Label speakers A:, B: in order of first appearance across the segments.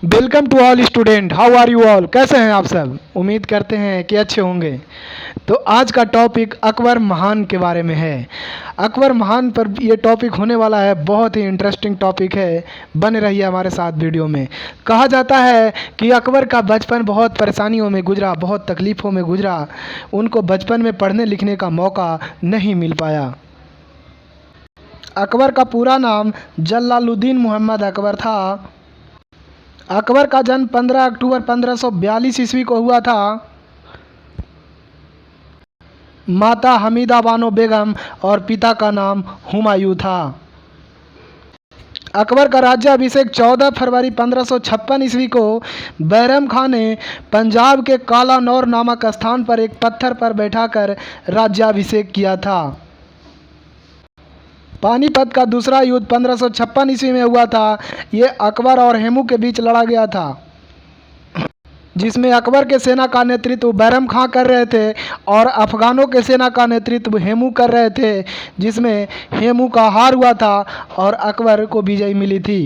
A: Welcome to all student, how are you all. कैसे हैं आप सब? उम्मीद करते हैं कि अच्छे होंगे। तो आज का टॉपिक अकबर महान के बारे में है। अकबर महान पर ये टॉपिक होने वाला है, बहुत ही इंटरेस्टिंग टॉपिक है। बने रहिए हमारे साथ वीडियो में। कहा जाता है कि अकबर का बचपन बहुत परेशानियों में गुजरा, बहुत तकलीफ़ों में गुजरा। उनको बचपन में पढ़ने लिखने का मौका नहीं मिल पाया। अकबर का पूरा नाम जलालुद्दीन मोहम्मद अकबर था। अकबर का जन्म 15 अक्टूबर 1542 ईस्वी को हुआ था। माता हमीदा बानो बेगम और पिता का नाम हुमायूं था। अकबर का राज्याभिषेक 14 फरवरी 1556 ईस्वी को बैरम खान ने पंजाब के कालानौर नामक स्थान पर एक पत्थर पर बैठाकर राज्याभिषेक किया था। पानीपत का दूसरा युद्ध 1556 ईस्वी में हुआ था। ये अकबर और हेमू के बीच लड़ा गया था, जिसमें अकबर के सेना का नेतृत्व बैरम खां कर रहे थे और अफगानों के सेना का नेतृत्व हेमू कर रहे थे, जिसमें हेमू का हार हुआ था और अकबर को विजय मिली थी।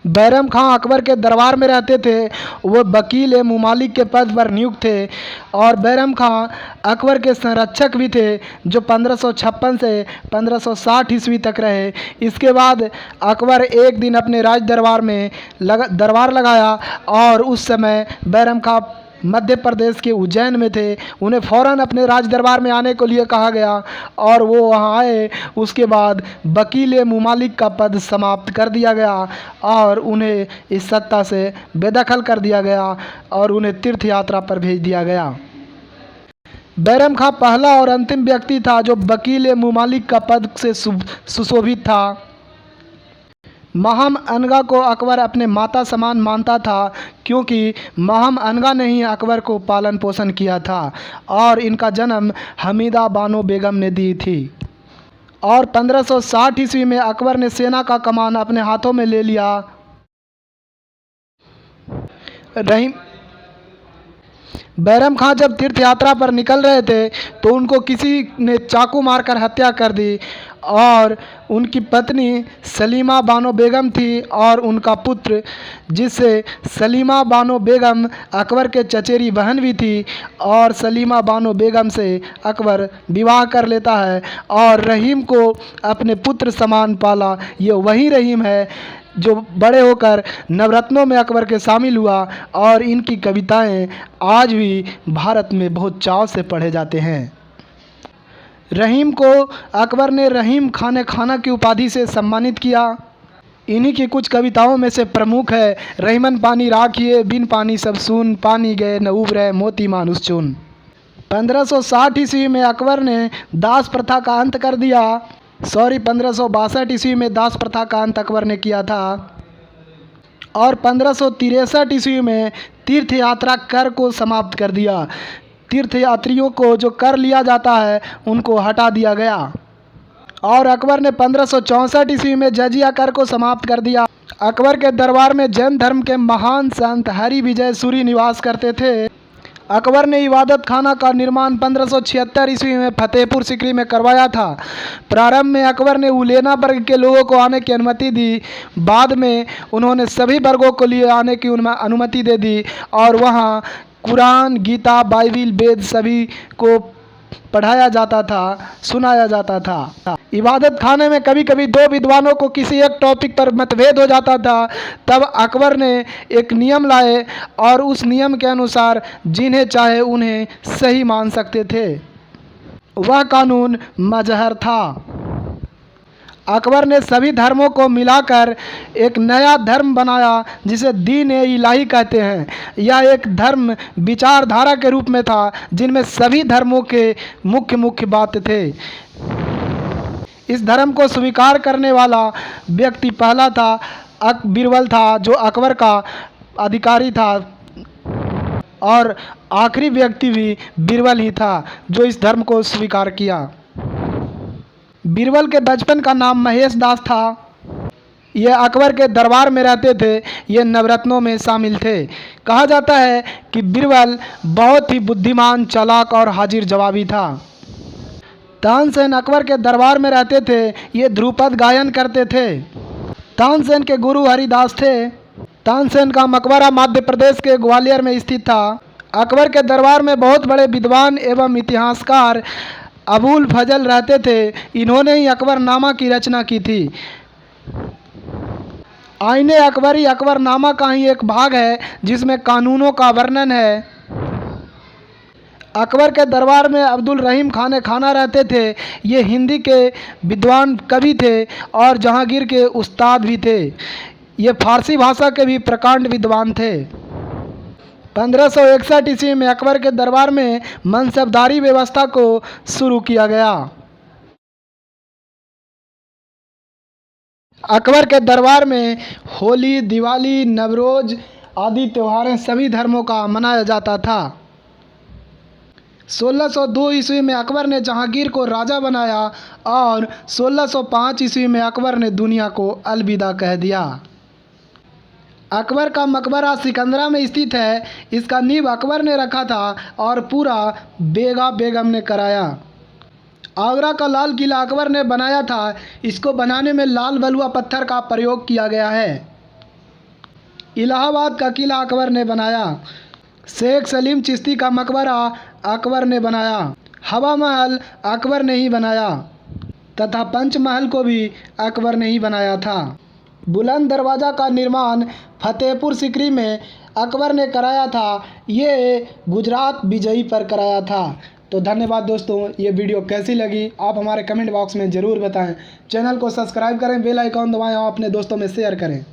A: बैरम खां अकबर के दरबार में रहते थे। वो वकील ए मुमालिक के पद पर नियुक्त थे और बैरम खां अकबर के संरक्षक भी थे, जो 1556 से 1560 ईस्वी तक रहे। इसके बाद अकबर एक दिन अपने राज दरबार में दरबार लगाया और उस समय बैरम खां मध्य प्रदेश के उज्जैन में थे। उन्हें फ़ौरन अपने राज दरबार में आने के लिए कहा गया और वो वहाँ आए। उसके बाद वकील ए मुमालिक का पद समाप्त कर दिया गया और उन्हें इस सत्ता से बेदखल कर दिया गया और उन्हें तीर्थ यात्रा पर भेज दिया गया। बैरम खां पहला और अंतिम व्यक्ति था जो वकील ए मुमालिक का पद से सुशोभित था। महम अनगा को अकबर अपने माता समान मानता था, क्योंकि महम अनगा ने ही अकबर को पालन पोषण किया था और इनका जन्म हमीदा बानो बेगम ने दी थी। और 1560 ईस्वी में अकबर ने सेना का कमान अपने हाथों में ले लिया। रहीम बैरम खां जब तीर्थ यात्रा पर निकल रहे थे तो उनको किसी ने चाकू मारकर हत्या कर दी और उनकी पत्नी सलीमा बानो बेगम थी और उनका पुत्र, जिससे सलीमा बानो बेगम अकबर के चचेरी बहन भी थी, और सलीमा बानो बेगम से अकबर विवाह कर लेता है और रहीम को अपने पुत्र समान पाला। ये वही रहीम है जो बड़े होकर नवरत्नों में अकबर के शामिल हुआ और इनकी कविताएं आज भी भारत में बहुत चाव से पढ़े जाते हैं। रहीम को अकबर ने रहीम खाने खाना की उपाधि से सम्मानित किया। इन्हीं की कुछ कविताओं में से प्रमुख है रहीमन पानी राखिए बिन पानी सब सून, पानी गए न उबरे मोती मानुस चून। 1560 ईस्वी में अकबर ने दास प्रथा का अंत कर दिया। 1562 ईस्वी में दास प्रथा का अंत अकबर ने किया था और 1563 ईस्वी में तीर्थ यात्रा कर को समाप्त कर दिया। तीर्थ यात्रियों को जो कर लिया जाता है उनको हटा दिया गया और अकबर ने 1564 ईस्वी में जजिया कर को समाप्त कर दिया। अकबर के दरबार में जैन धर्म के महान संत हरि विजय सूरी निवास करते थे। अकबर ने इबादत खाना का निर्माण 1576 ईस्वी में फतेहपुर सीकरी में करवाया था। प्रारंभ में अकबर ने उलेना वर्ग के लोगों को आने की अनुमति दी। बाद में उन्होंने सभी वर्गों को लिए आने की अनुमति दे दी और वहाँ कुरान, गीता, बाइबिल, वेद सभी को पढ़ाया जाता था, सुनाया जाता था। इबादत खाने में कभी कभी दो विद्वानों को किसी एक टॉपिक पर मतभेद हो जाता था। तब अकबर ने एक नियम लाए और उस नियम के अनुसार जिन्हें चाहे उन्हें सही मान सकते थे। वह कानून मजहर था। अकबर ने सभी धर्मों को मिलाकर एक नया धर्म बनाया जिसे दीन ए इलाही कहते हैं। यह एक धर्म विचारधारा के रूप में था जिनमें सभी धर्मों के मुख्य बातें थे। इस धर्म को स्वीकार करने वाला व्यक्ति पहला था बीरबल था, जो अकबर का अधिकारी था, और आखिरी व्यक्ति भी बीरबल ही था जो इस धर्म को स्वीकार किया। बीरबल के बचपन का नाम महेश दास था। ये अकबर के दरबार में रहते थे। ये नवरत्नों में शामिल थे। कहा जाता है कि बीरबल बहुत ही बुद्धिमान, चालाक और हाजिर जवाबी था। तानसेन अकबर के दरबार में रहते थे। ये ध्रुपद गायन करते थे। तानसेन के गुरु हरिदास थे। तानसेन का मकबरा मध्य प्रदेश के ग्वालियर में स्थित था। अकबर के दरबार में बहुत बड़े विद्वान एवं इतिहासकार अबुल फजल रहते थे। इन्होंने ही अकबरनामा की रचना की थी। आईने अकबरी अकबरनामा का ही एक भाग है जिसमें कानूनों का वर्णन है। अकबर के दरबार में अब्दुल रहीम खान खाना रहते थे। ये हिंदी के विद्वान कवि थे और जहांगीर के उस्ताद भी थे। ये फारसी भाषा के भी प्रकांड विद्वान थे। 1561 ईस्वी में अकबर के दरबार में मनसबदारी व्यवस्था को शुरू किया गया। अकबर के दरबार में होली, दिवाली, नवरोज आदि त्योहारें सभी धर्मों का मनाया जाता था। 1602 ईस्वी में अकबर ने जहांगीर को राजा बनाया और 1605 ईस्वी में अकबर ने दुनिया को अलविदा कह दिया। अकबर का मकबरा सिकंदरा में स्थित है। इसका नींव अकबर ने रखा था और पूरा बेगा बेगम ने कराया। आगरा का लाल किला अकबर ने बनाया था। इसको बनाने में लाल बलुआ पत्थर का प्रयोग किया गया है। इलाहाबाद का किला अकबर ने बनाया। शेख सलीम चिश्ती का मकबरा अकबर ने बनाया। हवा महल अकबर ने ही बनाया तथा पंचमहल को भी अकबर ने ही बनाया था। बुलंद दरवाज़ा का निर्माण फतेहपुर सिकरी में अकबर ने कराया था। ये गुजरात विजयी पर कराया था। तो धन्यवाद दोस्तों, ये वीडियो कैसी लगी आप हमारे कमेंट बॉक्स में ज़रूर बताएं। चैनल को सब्सक्राइब करें, बेल आइकॉन दबाएं और अपने दोस्तों में शेयर करें।